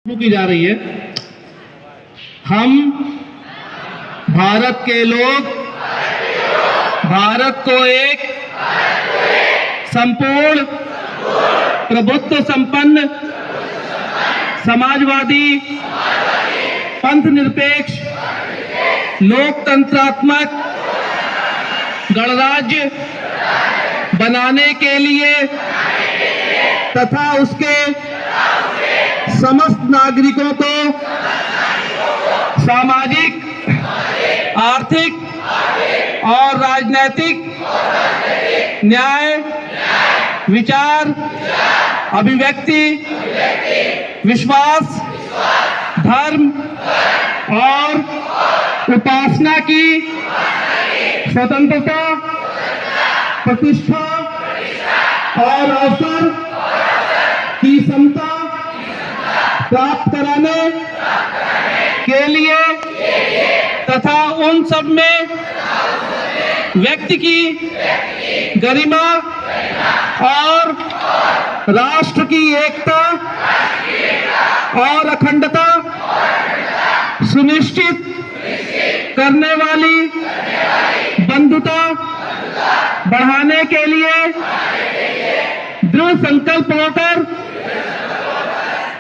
की जा रही है। हम भारत के लोग भारत को एक संपूर्ण प्रभुत्व संपन्न समाजवादी पंथ निरपेक्ष लोकतंत्रात्मक गणराज्य बनाने के लिए तथा उसके समस्त नागरिकों को सामाजिक, आर्थिक और राजनैतिक न्याय, विचार, अभिव्यक्ति, विश्वास, धर्म और उपासना की स्वतंत्रता, प्रतिष्ठा और अवसर की समता प्राप्त कराने के लिए तथा उन सब में व्यक्ति की गरिमा और राष्ट्र की एकता और अखंडता सुनिश्चित करने वाली बंधुता बढ़ाने के लिए दृढ़ संकल्प होकर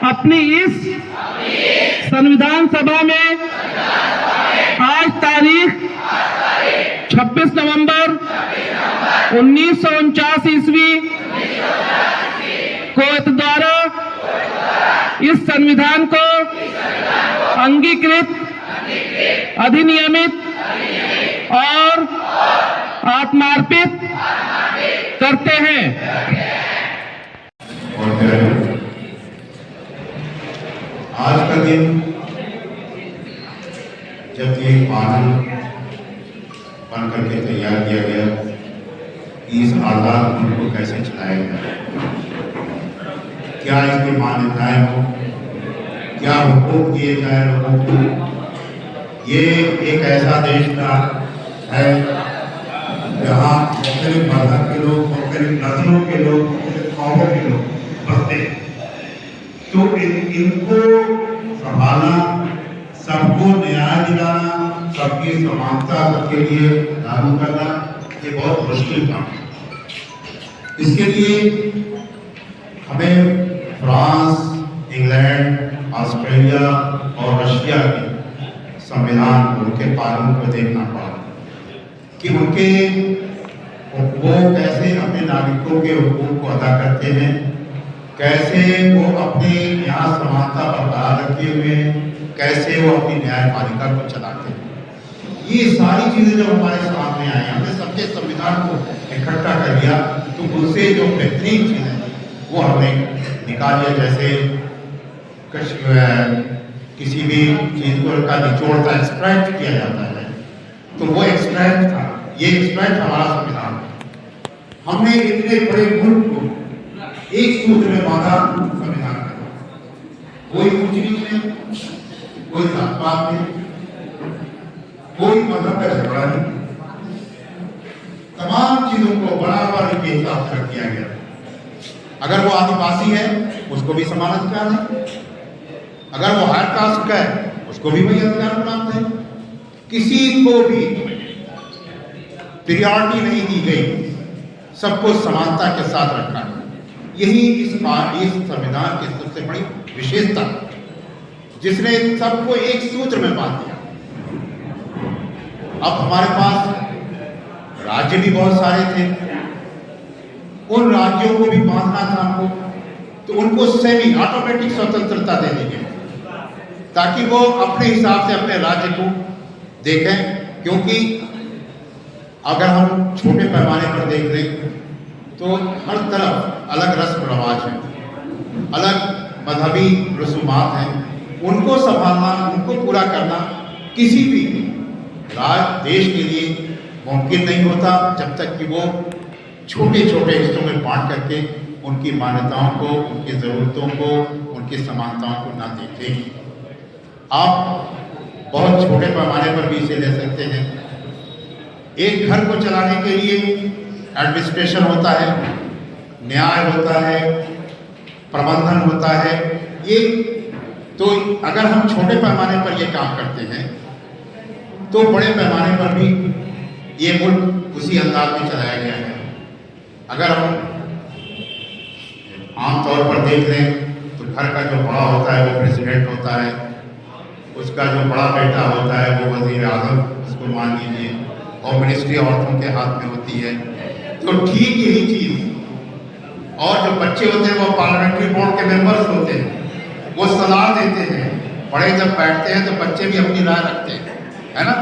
अपनी इस संविधान सभा में आज तारीख 26 नवंबर 1949 ईस्वी को द्वारा इस संविधान को अंगीकृत, अधिनियमित और आत्मार्पित करते हैं। आज का दिन जब ये कानून बन करके तैयार किया गया कि इस आज़ाद मुल्क को कैसे चलाया जाए, क्या इसकी मान्यताएं हो, क्या हुकूक दिए जाए लोगों को। ये एक ऐसा देश का है जहाँ मुख्तलिफ मज़हब के लोग, मुख्तलिफ नस्लों के लोग, मुख्तलिफ कौमों के लोग बसते हैं। तो इनको संभालना, सबको न्याय दिलाना, सबकी समानता सबके लिए लागू करना, ये बहुत मुश्किल काम है। इसके लिए हमें फ्रांस, इंग्लैंड, ऑस्ट्रेलिया और रशिया के संविधान, उनके कानून को देखना पड़ा कि वो कैसे अपने नागरिकों के हुकूक को अदा करते हैं, कैसे वो अपने यहाँ समानता बरकरार रखे हुए, कैसे वो अपनी न्यायपालिका को चलाते हैं। ये सारी चीज़ें जब हमारे सामने आई, हमने सबके संविधान को इकट्ठा कर लिया, तो उनसे जो बेहतरीन चीज़ें वो हमने निकाली। जैसे किसी भी चीज़ को का निचोड़ का एक्सट्रैक्ट किया जाता है, तो वो एक्सट्रैक्ट था, ये एक्सट्रैक्ट हमारा संविधान है। हमने इतने बड़े मुल्क को एक सूत्र में बांधा संविधान का, कोई ऊंच नीच नहीं, कोई जात पात नहीं, कोई मजहब का झगड़ा नहीं, तमाम चीजों को बराबर के हिसाब से रख दिया गया। अगर वो आदिवासी है उसको भी समान अधिकार है, अगर वो हायर कास्ट का है उसको भी वही अधिकार प्राप्त है। किसी को भी प्रियोरिटी नहीं दी गई, सबको समानता के साथ रखा है। यही इस संविधान की सबसे बड़ी विशेषता, जिसने सबको एक सूत्र में बांध दिया। अब हमारे पास राज्य भी बहुत सारे थे, उन राज्यों को भी बांधना था हमको, तो उनको सेमी ऑटोमेटिक स्वतंत्रता दे दी गई ताकि वो अपने हिसाब से अपने राज्य को देखें। क्योंकि अगर हम छोटे पैमाने पर देख लें तो हर तरफ अलग रस्म रवाज है, अलग मजहबी रसूमात हैं, उनको संभालना, उनको पूरा करना किसी भी देश के लिए मुमकिन नहीं होता जब तक कि वो छोटे छोटे हिस्सों में बांट करके उनकी मान्यताओं को, उनकी ज़रूरतों को, उनकी समानताओं को ना देखें। आप बहुत छोटे पैमाने पर भी इसे ले सकते हैं। एक घर को चलाने के लिए एडमिनिस्ट्रेशन होता है, न्याय होता है, प्रबंधन होता है, ये तो अगर हम छोटे पैमाने पर ये काम करते हैं तो बड़े पैमाने पर भी ये मुल्क उसी अंदाज में चलाया गया है। अगर हम आमतौर पर देख लें तो घर का जो बड़ा होता है वो प्रेसिडेंट होता है, उसका जो बड़ा बेटा होता है वो वजीर आजम, उसको मान लीजिए, और मिनिस्ट्री औरतों के हाथ में होती है। तो ठीक यही चीज़, और जो बच्चे होते हैं वो पार्लियामेंट्री बोर्ड के मेंबर्स होते हैं, वो सलाह देते हैं। बड़े जब बैठते हैं तो बच्चे भी अपनी राय रखते हैं, है ना।